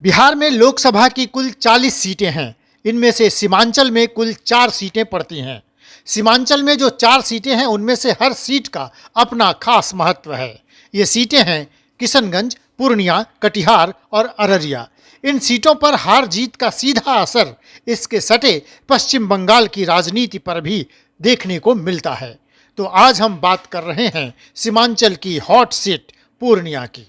बिहार में लोकसभा की कुल 40 सीटें हैं। इनमें से सीमांचल में कुल 4 सीटें पड़ती हैं। सीमांचल में जो 4 सीटें हैं उनमें से हर सीट का अपना खास महत्व है। ये सीटें हैं किशनगंज, पूर्णिया, कटिहार और अररिया। इन सीटों पर हार जीत का सीधा असर इसके सटे पश्चिम बंगाल की राजनीति पर भी देखने को मिलता है। तो आज हम बात कर रहे हैं सीमांचल की हॉट सीट पूर्णिया की।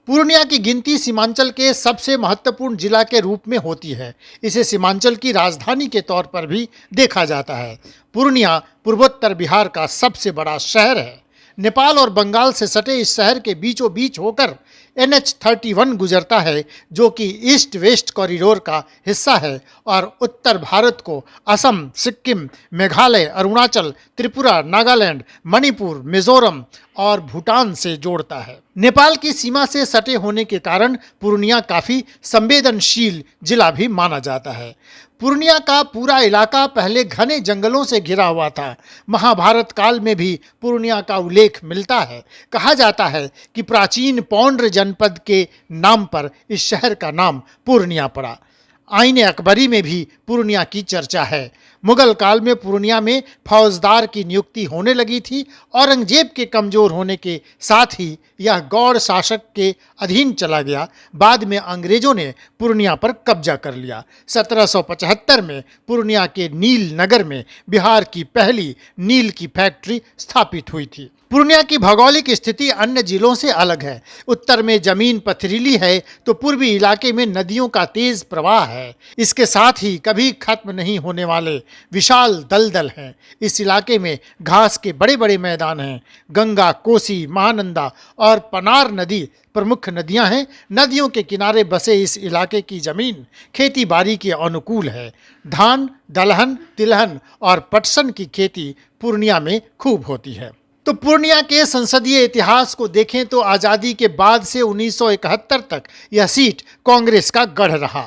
पूर्णिया की गिनती सीमांचल के सबसे महत्वपूर्ण जिला के रूप में होती है। इसे सीमांचल की राजधानी के तौर पर भी देखा जाता है। पूर्णिया पूर्वोत्तर बिहार का सबसे बड़ा शहर है। नेपाल और बंगाल से सटे इस शहर के बीचों बीच होकर NH-31 गुजरता है, जो कि ईस्ट वेस्ट कॉरिडोर का हिस्सा है और उत्तर भारत को असम, सिक्किम, मेघालय, अरुणाचल, त्रिपुरा, नागालैंड, मणिपुर, मिजोरम और भूटान से जोड़ता है। नेपाल की सीमा से सटे होने के कारण पूर्णिया काफ़ी संवेदनशील जिला भी माना जाता है। पूर्णिया का पूरा इलाका पहले घने जंगलों से घिरा हुआ था। महाभारत काल में भी पूर्णिया का उल्लेख मिलता है। कहा जाता है कि प्राचीन पौंड्र जनपद के नाम पर इस शहर का नाम पूर्णिया पड़ा। आईने अकबरी में भी पूर्णिया की चर्चा है। मुगल काल में पूर्णिया में फौजदार की नियुक्ति होने लगी थी। औरंगजेब के कमज़ोर होने के साथ ही यह गौड़ शासक के अधीन चला गया। बाद में अंग्रेज़ों ने पूर्णिया पर कब्जा कर लिया। 1775 में पूर्णिया के नील नगर में बिहार की पहली नील की फैक्ट्री स्थापित हुई थी। पूर्णिया की भौगोलिक स्थिति अन्य जिलों से अलग है। उत्तर में जमीन पथरीली है तो पूर्वी इलाके में नदियों का तेज प्रवाह है। इसके साथ ही कभी खत्म नहीं होने वाले विशाल दलदल हैं। इस इलाके में घास के बड़े बड़े मैदान हैं। गंगा, कोसी, महानंदा और पनार नदी प्रमुख नदियां हैं। नदियों के किनारे बसे इस इलाके की जमीन खेती बाड़ी के अनुकूल है। धान, दलहन, तिलहन और पटसन की खेती पूर्णिया में खूब होती है। तो पूर्णिया के संसदीय इतिहास को देखें तो आज़ादी के बाद से 1971 तक यह सीट कांग्रेस का गढ़ रहा।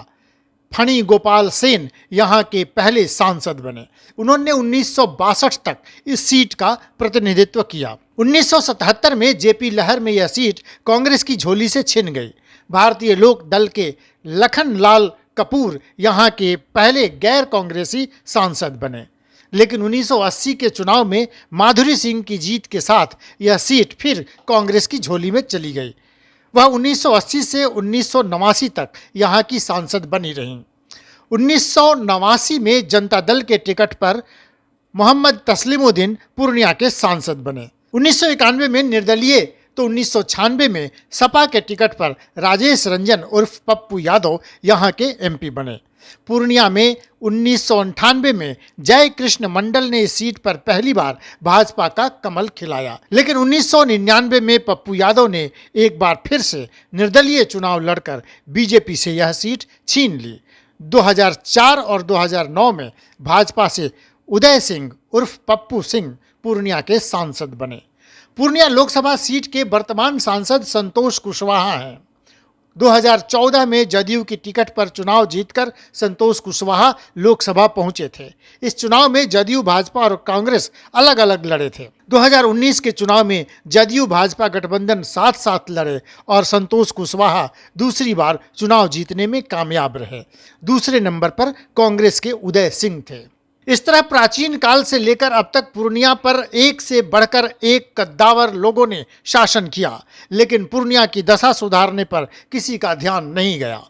फणी गोपाल सेन यहाँ के पहले सांसद बने। उन्होंने 1962 तक इस सीट का प्रतिनिधित्व किया। 1977 में जेपी लहर में यह सीट कांग्रेस की झोली से छिन गई। भारतीय लोक दल के लखन लाल कपूर यहाँ के पहले गैर कांग्रेसी सांसद बने। लेकिन 1980 के चुनाव में माधुरी सिंह की जीत के साथ यह सीट फिर कांग्रेस की झोली में चली गई। वह 1980 से 1989 तक यहाँ की सांसद बनी रहीं। 1989 में जनता दल के टिकट पर मोहम्मद तस्लीमुद्दीन पूर्णिया के सांसद बने। 1991 में निर्दलीय तो 1996 में सपा के टिकट पर राजेश रंजन उर्फ पप्पू यादव यहाँ के MP बने। पूर्णिया में 1998 में जय कृष्ण मंडल ने इस सीट पर पहली बार भाजपा का कमल खिलाया। लेकिन 1999 में पप्पू यादव ने एक बार फिर से निर्दलीय चुनाव लड़कर बीजेपी से यह सीट छीन ली। 2004 और 2009 में भाजपा से उदय सिंह उर्फ पप्पू सिंह पूर्णिया के सांसद बने। पूर्णिया लोकसभा सीट के वर्तमान सांसद संतोष कुशवाहा हैं। 2014 में जदयू की टिकट पर चुनाव जीतकर संतोष कुशवाहा लोकसभा पहुंचे थे। इस चुनाव में जदयू, भाजपा और कांग्रेस अलग अलग लड़े थे। 2019 के चुनाव में जदयू भाजपा गठबंधन साथ साथ लड़े और संतोष कुशवाहा दूसरी बार चुनाव जीतने में कामयाब रहे। दूसरे नंबर पर कांग्रेस के उदय सिंह थे। इस तरह प्राचीन काल से लेकर अब तक पूर्णिया पर एक से बढ़कर एक कद्दावर लोगों ने शासन किया, लेकिन पूर्णिया की दशा सुधारने पर किसी का ध्यान नहीं गया।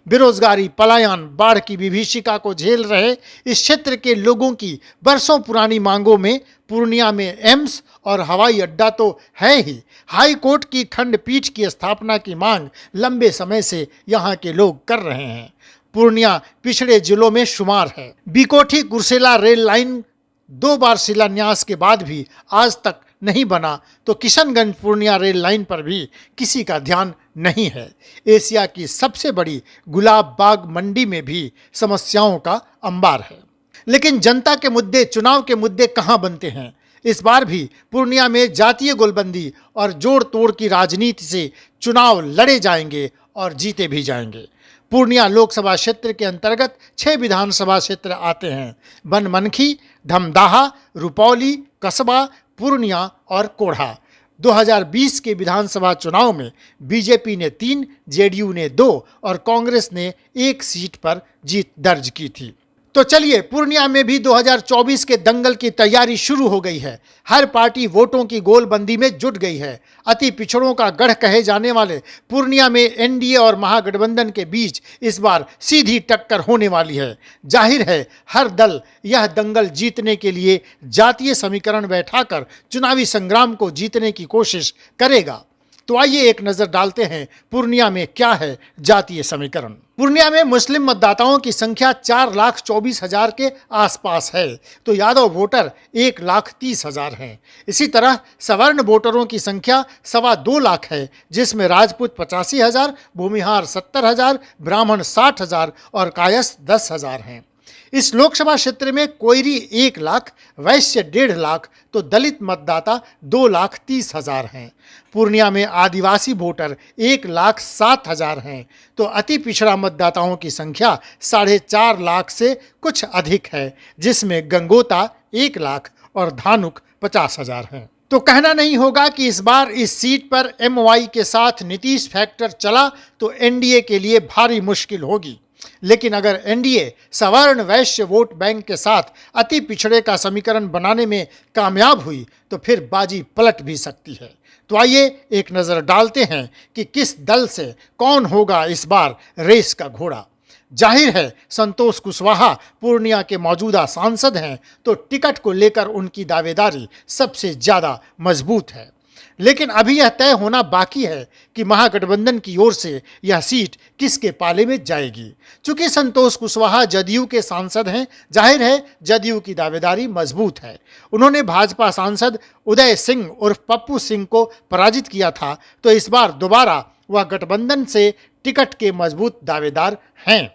बेरोजगारी, पलायन, बाढ़ की विभीषिका को झेल रहे इस क्षेत्र के लोगों की बरसों पुरानी मांगों में पूर्णिया में एम्स और हवाई अड्डा तो है ही, हाई कोर्ट की खंडपीठ की स्थापना की मांग लंबे समय से यहाँ के लोग कर रहे हैं। पूर्णिया पिछड़े जिलों में शुमार है। बीकोठी कुर्सेला रेल लाइन 2 बार शिलान्यास के बाद भी आज तक नहीं बना, तो किशनगंज पूर्णिया रेल लाइन पर भी किसी का ध्यान नहीं है। एशिया की सबसे बड़ी गुलाब बाग मंडी में भी समस्याओं का अंबार है। लेकिन जनता के मुद्दे, चुनाव के मुद्दे कहाँ बनते हैं? इस बार भी पूर्णिया में जातीय गोलबंदी और जोड़ तोड़ की राजनीति से चुनाव लड़े जाएंगे और जीते भी जाएंगे। पूर्णिया लोकसभा क्षेत्र के अंतर्गत 6 विधानसभा क्षेत्र आते हैं: बनमनखी, धमदाहा, रुपौली, कसबा, पूर्णिया और कोढ़ा। 2020 के विधानसभा चुनाव में बीजेपी ने 3, जेडीयू ने 2 और कांग्रेस ने 1 सीट पर जीत दर्ज की थी। तो चलिए, पूर्णिया में भी 2024 के दंगल की तैयारी शुरू हो गई है। हर पार्टी वोटों की गोलबंदी में जुट गई है। अति पिछड़ों का गढ़ कहे जाने वाले पूर्णिया में एनडीए और महागठबंधन के बीच इस बार सीधी टक्कर होने वाली है। जाहिर है, हर दल यह दंगल जीतने के लिए जातीय समीकरण बैठाकर चुनावी संग्राम को जीतने की कोशिश करेगा। तो आइए एक नजर डालते हैं पूर्णिया में क्या है जातीय समीकरण। पूर्णिया में मुस्लिम मतदाताओं की संख्या 4,24,000 के आसपास है, तो यादव वोटर 1,30,000 हैं। इसी तरह सवर्ण वोटरों की संख्या 2.25 लाख है, जिसमें राजपूत 85,000, भूमिहार 70,000, ब्राह्मण 60,000 और कायस्थ 10,000 हैं। इस लोकसभा क्षेत्र में कोयरी 1 लाख, वैश्य 1.5 लाख, तो दलित मतदाता 2,30,000 हैं। पूर्णिया में आदिवासी वोटर 1,07,000 हैं, तो अति पिछड़ा मतदाताओं की संख्या 4.5 लाख से कुछ अधिक है, जिसमें गंगोता 1 लाख और धानुक 50,000 हैं। तो कहना नहीं होगा कि इस बार इस सीट पर एमवाई के साथ नीतीश फैक्टर चला तो एनडीए के लिए भारी मुश्किल होगी। लेकिन अगर एनडीए सवर्ण वैश्य वोट बैंक के साथ अति पिछड़े का समीकरण बनाने में कामयाब हुई तो फिर बाजी पलट भी सकती है। तो आइए एक नज़र डालते हैं कि किस दल से कौन होगा इस बार रेस का घोड़ा। जाहिर है, संतोष कुशवाहा पूर्णिया के मौजूदा सांसद हैं, तो टिकट को लेकर उनकी दावेदारी सबसे ज़्यादा मजबूत है। लेकिन अभी यह तय होना बाकी है कि महागठबंधन की ओर से यह सीट किसके पाले में जाएगी। चूंकि संतोष कुशवाहा जदयू के सांसद हैं, जाहिर है जदयू की दावेदारी मजबूत है। उन्होंने भाजपा सांसद उदय सिंह उर्फ पप्पू सिंह को पराजित किया था, तो इस बार दोबारा वह गठबंधन से टिकट के मजबूत दावेदार हैं।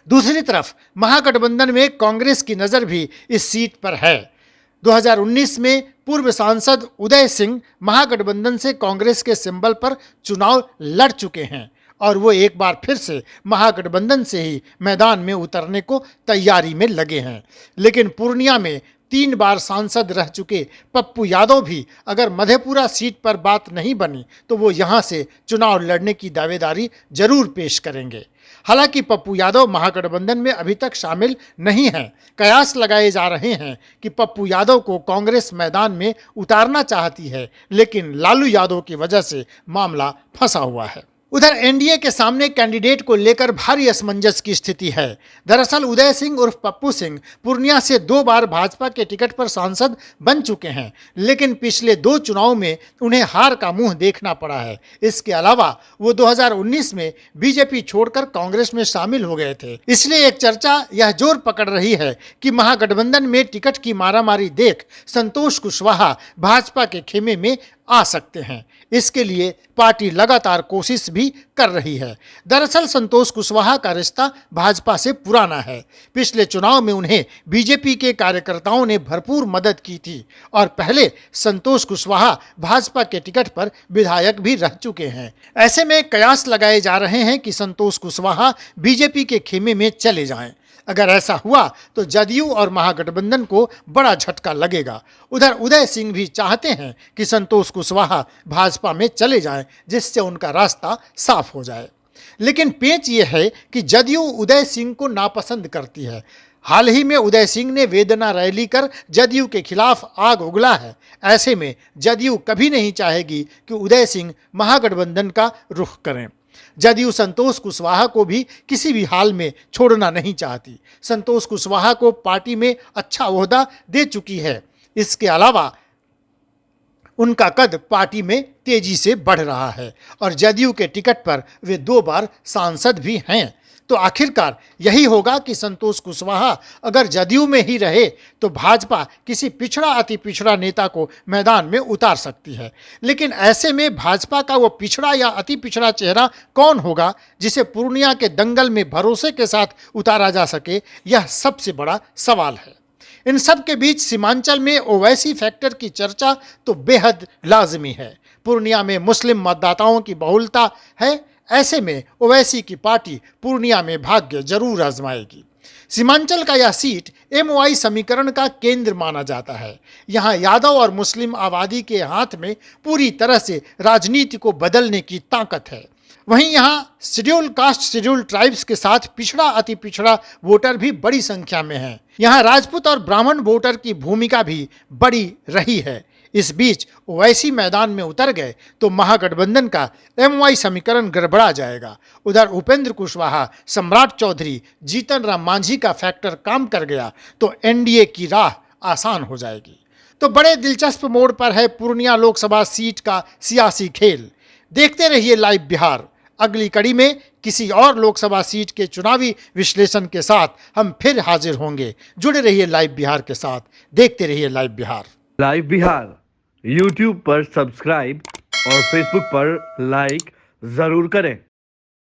दूसरी तरफ महागठबंधन में कांग्रेस की नज़र भी इस सीट पर है। 2019 में पूर्व सांसद उदय सिंह महागठबंधन से कांग्रेस के सिंबल पर चुनाव लड़ चुके हैं और वो एक बार फिर से महागठबंधन से ही मैदान में उतरने को तैयारी में लगे हैं। लेकिन पूर्णिया में 3 बार सांसद रह चुके पप्पू यादव भी अगर मधेपुरा सीट पर बात नहीं बनी तो वो यहाँ से चुनाव लड़ने की दावेदारी जरूर पेश करेंगे। हालांकि पप्पू यादव महागठबंधन में अभी तक शामिल नहीं हैं। कयास लगाए जा रहे हैं कि पप्पू यादव को कांग्रेस मैदान में उतारना चाहती है, लेकिन लालू यादव की वजह से मामला फंसा हुआ है। उधर एनडीए के सामने कैंडिडेट को लेकर भारी असमंजस की स्थिति है। दरअसल उदय सिंह उर्फ पप्पू सिंह पूर्णिया से 2 बार भाजपा के टिकट पर सांसद बन चुके हैं, लेकिन पिछले 2 चुनाव में उन्हें हार का मुंह देखना पड़ा है। इसके अलावा वो 2019 में बीजेपी छोड़कर कांग्रेस में शामिल हो गए थे। इसलिए एक चर्चा यह जोर पकड़ रही है कि महागठबंधन में टिकट की मारामारी देख संतोष कुशवाहा भाजपा के खेमे में आ सकते हैं। इसके लिए पार्टी लगातार कोशिश भी कर रही है। दरअसल संतोष कुशवाहा का रिश्ता भाजपा से पुराना है। पिछले चुनाव में उन्हें बीजेपी के कार्यकर्ताओं ने भरपूर मदद की थी और पहले संतोष कुशवाहा भाजपा के टिकट पर विधायक भी रह चुके हैं। ऐसे में कयास लगाए जा रहे हैं कि संतोष कुशवाहा बीजेपी के खेमे में चले जाएं। अगर ऐसा हुआ तो जदयू और महागठबंधन को बड़ा झटका लगेगा। उधर उदय सिंह भी चाहते हैं कि संतोष कुशवाहा भाजपा में चले जाएं, जिससे उनका रास्ता साफ हो जाए। लेकिन पेच ये है कि जदयू उदय सिंह को नापसंद करती है। हाल ही में उदय सिंह ने वेदना रैली कर जदयू के खिलाफ आग उगला है। ऐसे में जदयू कभी नहीं चाहेगी कि उदय सिंह महागठबंधन का रुख करें। जदयू संतोष कुशवाहा को भी किसी भी हाल में छोड़ना नहीं चाहती। संतोष कुशवाहा को पार्टी में अच्छा ओहदा दे चुकी है। इसके अलावा उनका कद पार्टी में तेजी से बढ़ रहा है और जदयू के टिकट पर वे 2 बार सांसद भी हैं। तो आखिरकार यही होगा कि संतोष कुशवाहा अगर जदयू में ही रहे तो भाजपा किसी पिछड़ा अति पिछड़ा नेता को मैदान में उतार सकती है। लेकिन ऐसे में भाजपा का वो पिछड़ा या अति पिछड़ा चेहरा कौन होगा जिसे पूर्णिया के दंगल में भरोसे के साथ उतारा जा सके, यह सबसे बड़ा सवाल है। इन सब के बीच सीमांचल में ओवैसी फैक्टर की चर्चा तो बेहद लाजमी है। पूर्णिया में मुस्लिम मतदाताओं की बहुलता है। ऐसे में ओवैसी की पार्टी पूर्णिया में भाग्य जरूर आजमाएगी। सीमांचल का यह सीट एमओआई समीकरण का केंद्र माना जाता है। यहाँ यादव और मुस्लिम आबादी के हाथ में पूरी तरह से राजनीति को बदलने की ताकत है। वहीं यहाँ शेड्यूल कास्ट शेड्यूल ट्राइब्स के साथ पिछड़ा अति पिछड़ा वोटर भी बड़ी संख्या में है। यहाँ राजपूत और ब्राह्मण वोटर की भूमिका भी बड़ी रही है। इस बीच ओवैसी मैदान में उतर गए तो महागठबंधन का एमवाई समीकरण गड़बड़ा जाएगा। उधर उपेंद्र कुशवाहा, सम्राट चौधरी, जीतन राम मांझी का फैक्टर काम कर गया तो एनडीए की राह आसान हो जाएगी। तो बड़े दिलचस्प मोड़ पर है पूर्णिया लोकसभा सीट का सियासी खेल। देखते रहिए लाइव बिहार। अगली कड़ी में किसी और लोकसभा सीट के चुनावी विश्लेषण के साथ हम फिर हाजिर होंगे। जुड़े रहिए लाइव बिहार के साथ, देखते रहिए live Bihar. Live Bihar YouTube पर सब्सक्राइब और फेसबुक पर लाइक जरूर करें।